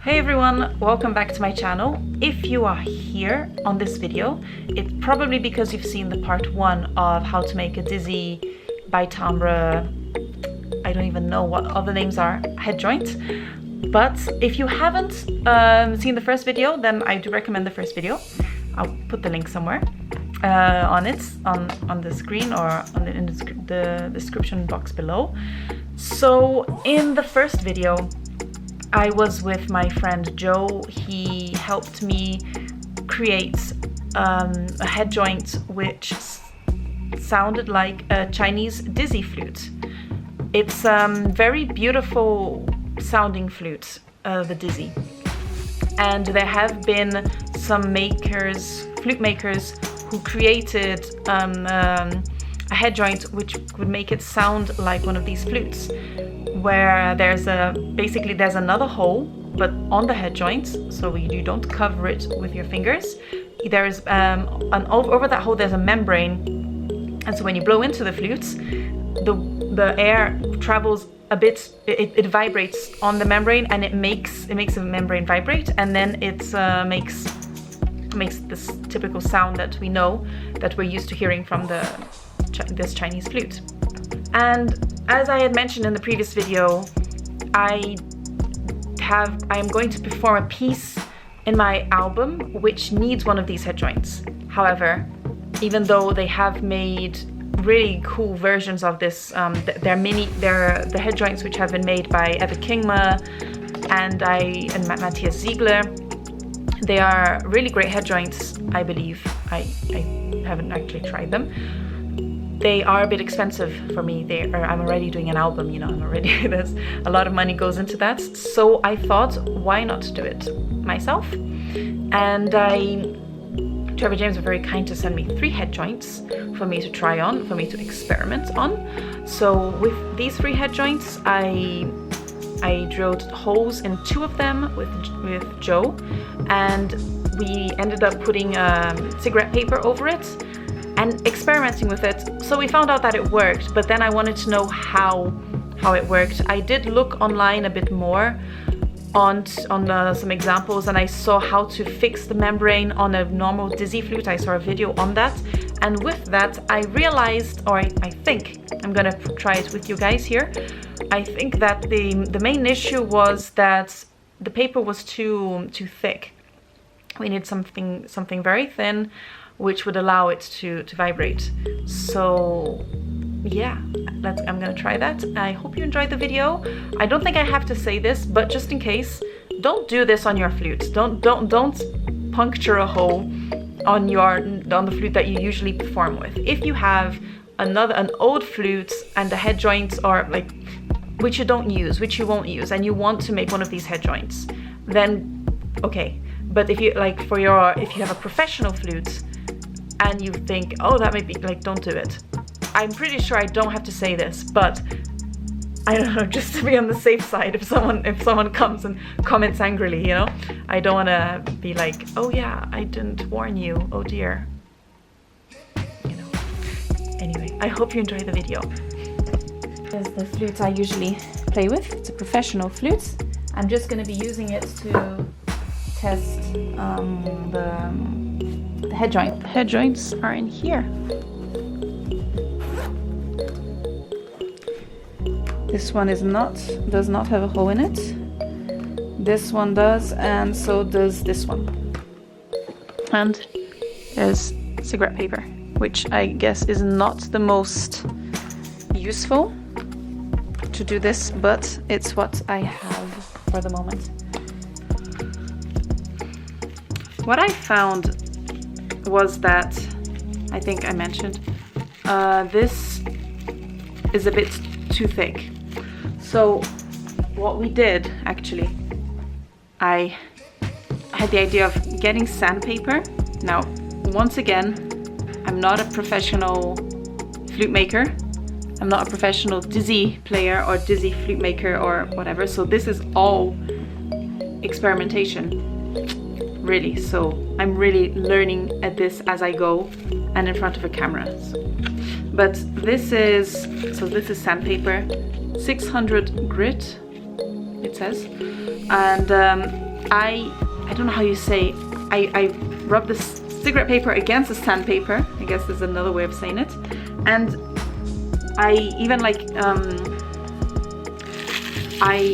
Hey everyone, welcome back to my channel. If you are here on this video, it's probably because you've seen the part 1 of how to make a Dizi by Timbre, I don't even know what other names are, head joint. But if you haven't seen the first video, then I do recommend the first video. I'll put the link somewhere on the screen or in the description box below. So in the first video, I was with my friend Joe. He helped me create a head joint which sounded like a Chinese Dizi flute. It's very beautiful sounding flute, the Dizi. And there have been some flute makers, who created a head joint which would make it sound like one of these flutes, where there's another hole, but on the head joint, so you don't cover it with your fingers. There's over that hole there's a membrane, and so when you blow into the flutes, the air travels a bit. It vibrates on the membrane, and it makes the membrane vibrate, and then it makes this typical sound that we know, that we're used to hearing from this Chinese flute. And as I had mentioned in the previous video, I am going to perform a piece in my album which needs one of these head joints. However, even though they have made really cool versions of this, they're the head joints which have been made by Eva Kingma and Matthias Ziegler. They are really great head joints, I believe. I haven't actually tried them. They are a bit expensive for me. I'm already doing an album, you know, there's a lot of money goes into that. So I thought, why not do it myself? And Trevor James were very kind to send me 3 head joints for me to try on, for me to experiment on. So with these 3 head joints, I drilled holes in 2 of them with Joe, and we ended up putting cigarette paper over it and experimenting with it. So we found out that it worked, but then I wanted to know how it worked. I did look online a bit more on some examples, and I saw how to fix the membrane on a normal Dizi flute. I saw a video on that, and with that I realized, or I think I'm gonna try it with you guys here. I think that the main issue was that the paper was too thick. We need something very thin, which would allow it to vibrate. So yeah, I'm gonna try that. I hope you enjoyed the video. I don't think I have to say this, but just in case, don't do this on your flute. Don't puncture a hole on the flute that you usually perform with. If you have an old flute and the head joints are like, which you won't use, and you want to make one of these head joints, then okay. But if you have a professional flute and you think, oh, that might be like, don't do it. I'm pretty sure I don't have to say this, but I don't know, just to be on the safe side, if someone comes and comments angrily, you know, I don't want to be like, oh yeah, I didn't warn you, oh dear, you know. Anyway, I hope you enjoy the video. Here's the flute I usually play with. It's a professional flute. I'm just going to be using it to test the head joint. The head joints are in here. This one does not have a hole in it. This one does, and so does this one. And there's cigarette paper, which I guess is not the most useful to do this, but it's what I have for the moment. What I found was that, I think I mentioned, this is a bit too thick. So what we did, actually, I had the idea of getting sandpaper. Now, once again, I'm not a professional flute maker. I'm not a professional Dizi player or Dizi flute maker or whatever. So this is all experimentation, really. So I'm really learning at this as I go and in front of a camera. But this is sandpaper, 600 grit, it says, and I don't know how you say, I rubbed the cigarette paper against the sandpaper. I guess there's another way of saying it. And I even like, I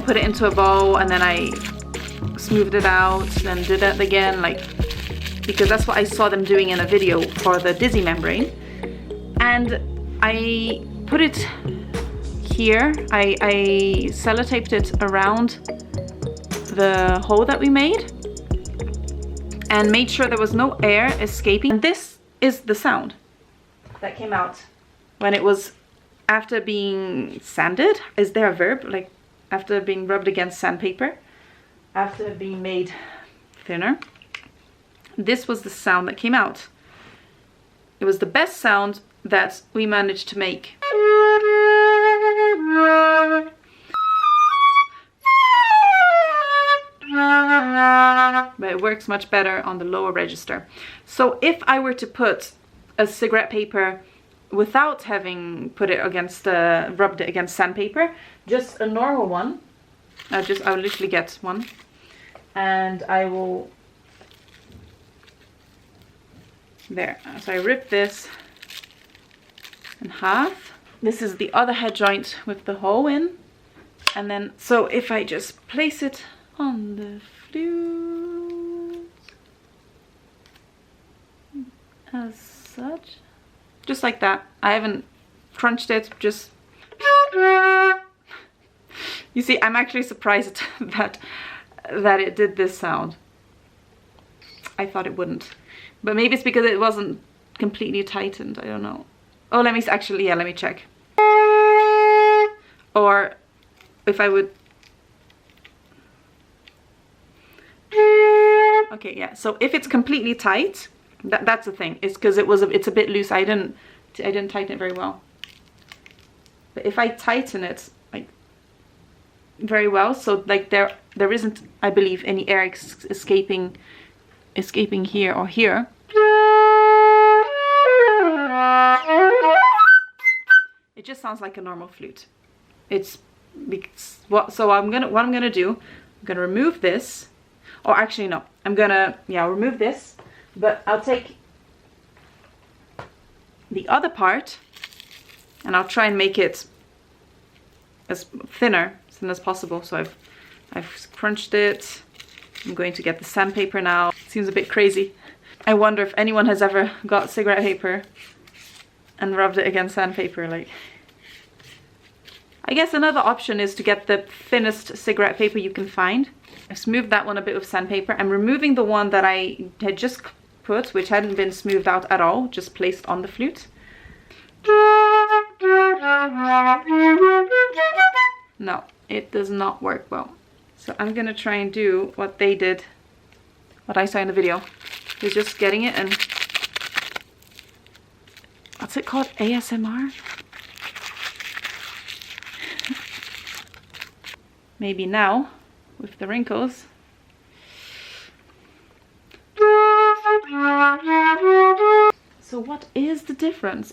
put it into a bowl and then I smoothed it out and did that again, like, because that's what I saw them doing in a video for the Dizi membrane. And I put it here, I sellotaped it around the hole that we made and made sure there was no air escaping. And this is the sound that came out when it was after being sanded. Is there a verb? Like after being rubbed against sandpaper, after being made thinner. This was the sound that came out. It was the best sound that we managed to make. But it works much better on the lower register. So if I were to put a cigarette paper without having put it against, rubbed it against sandpaper, just a normal one, I'll literally get one, and I will, there, so I rip this in half. This is the other head joint with the hole in, and then, so if I just place it on the flute, as such, just like that. I haven't crunched it, just, you see, I'm actually surprised that it did this sound. I thought it wouldn't, but maybe it's because it wasn't completely tightened, I don't know. Oh, let me actually, yeah, let me check. Or if I would, okay, yeah, so if it's completely tight, that's the thing, it's because it's a bit loose. I didn't tighten it very well. But if I tighten it like very well, so like there isn't, I believe, any air escaping here or here, it just sounds like a normal flute. It's because so what I'm gonna do, I'm gonna remove this, or actually no, I'm gonna, yeah, I'll remove this, but I'll take the other part and I'll try and make it as thin as possible. So I've crunched it. I'm going to get the sandpaper now. It seems a bit crazy. I wonder if anyone has ever got cigarette paper and rubbed it against sandpaper. Like, I guess another option is to get the thinnest cigarette paper you can find. I've smoothed that one a bit with sandpaper. I'm removing the one that I had just put, which hadn't been smoothed out at all, just placed on the flute. No, it does not work well. So I'm gonna try and do what they did, what I saw in the video. Is just getting it and, what's it called? ASMR? Maybe now, with the wrinkles. So what is the difference?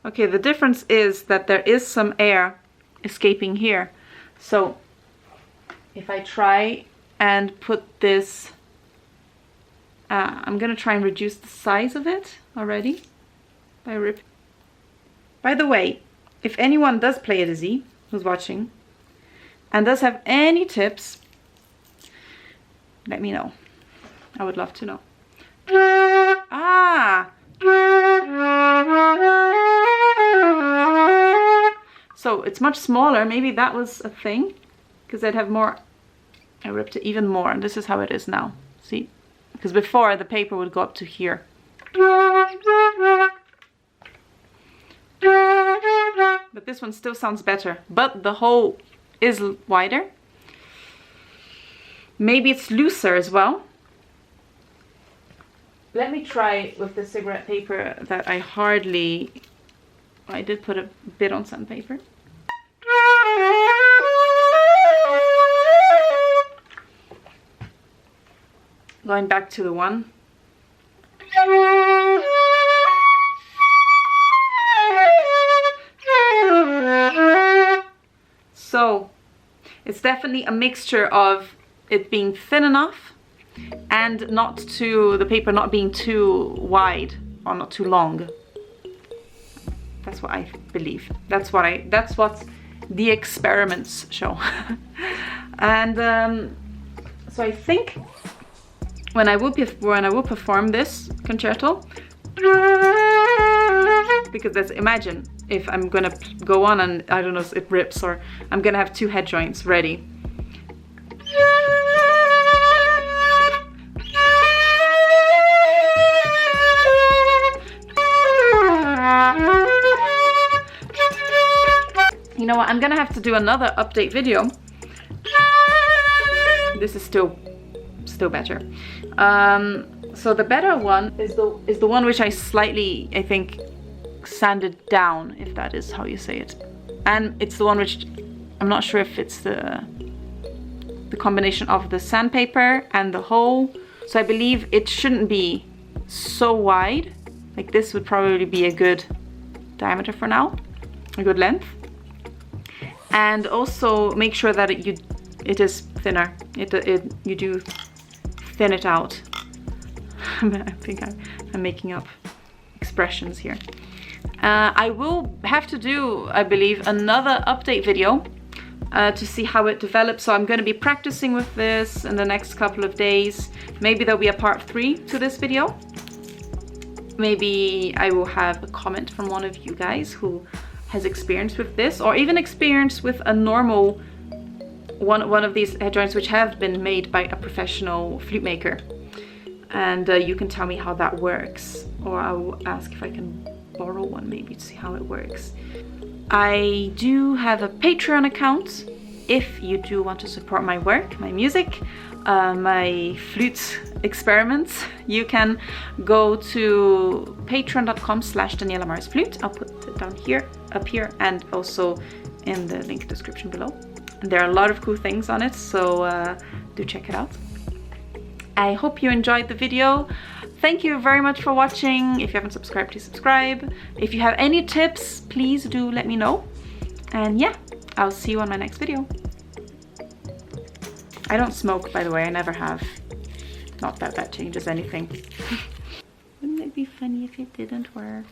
Okay, the difference is that there is some air escaping here. So if I try and put this, I'm gonna try and reduce the size of it already by ripping. By the way, if anyone does play a Dizi who's watching and does have any tips, let me know. I would love to know. Ah! So it's much smaller. Maybe that was a thing, because I'd have more. I ripped it even more, and this is how it is now. See? Because before the paper would go up to here. But this one still sounds better. But the hole is wider. Maybe it's looser as well. Let me try with the cigarette paper that I did put a bit on sandpaper. Going back to the one. It's definitely a mixture of it being thin enough and the paper not being too wide or not too long. That's what I believe. That's what the experiments show. And so I think when I will perform this concerto, because imagine if I'm gonna go on and I don't know, it rips, or I'm gonna have 2 head joints ready. You know what, I'm gonna have to do another update video. This is still better. So the better one is the one which I slightly, I think, sanded down, if that is how you say it. And it's the one which, I'm not sure if it's the combination of the sandpaper and the hole. So I believe it shouldn't be so wide. Like this would probably be a good diameter for now, a good length. And also make sure that it is thinner. You do thin it out. I think I'm making up expressions here. I will have to do, I believe, another update video to see how it develops. So I'm going to be practicing with this in the next couple of days. Maybe there'll be a part 3 to this video. Maybe I will have a comment from one of you guys who has experience with this, or even experience with a normal one of these head joints which have been made by a professional flute maker. And you can tell me how that works, or I will ask if I can borrow one maybe to see how it works. I do have a Patreon account if you do want to support my work, my music, my flute experiments. You can go to patreon.com/DanielaMarisFlute. I'll put it down here, up here, and also in the link description below. And there are a lot of cool things on it, so do check it out. I hope you enjoyed the video. Thank you very much for watching. If you haven't subscribed, please subscribe. If you have any tips, please do let me know. And yeah, I'll see you on my next video. I don't smoke, by the way, I never have. Not that that changes anything. Wouldn't it be funny if it didn't work?